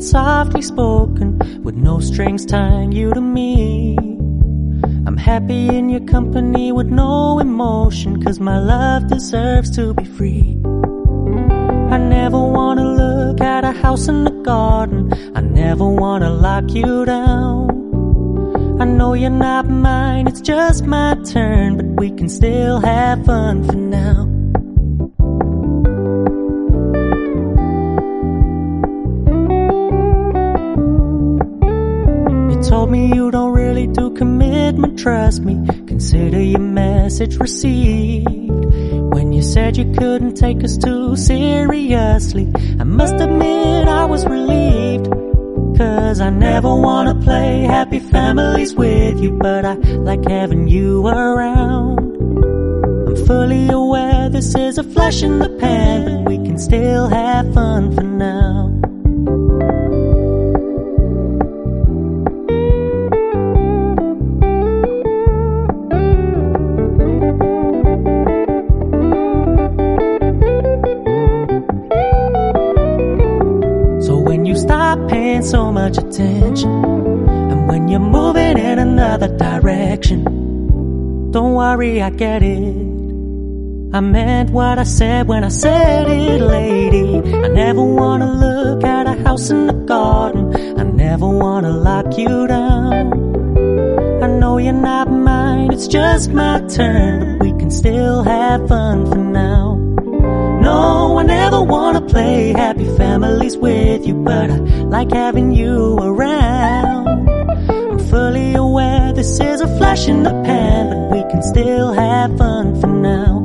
softly spoken, with no strings tying you to me. I'm happy in your company with no emotion, 'cause my love deserves to be free. I never wanna look at a house in the garden, I never wanna lock you down. I know you're not mine, it's just my turn, but we can still have fun for now. You told me you don't really do commitment, trust me, consider your message received. When you said you couldn't take us too seriously, I must admit I was relieved. 'Cause I never wanna play happy families with you, but I like having you around. I'm fully aware this is a flash in the pan, but we can still have fun for now. Stop paying so much attention, and when you're moving in another direction, don't worry, I get it. I meant what I said when I said it, lady. I never wanna look at a house in the garden, I never wanna lock you down. I know you're not mine, it's just my turn, but we can still have fun for now. No, I never wanna play happy families with you, but I like having you around. I'm fully aware this is a flash in the pan, but we can still have fun for now.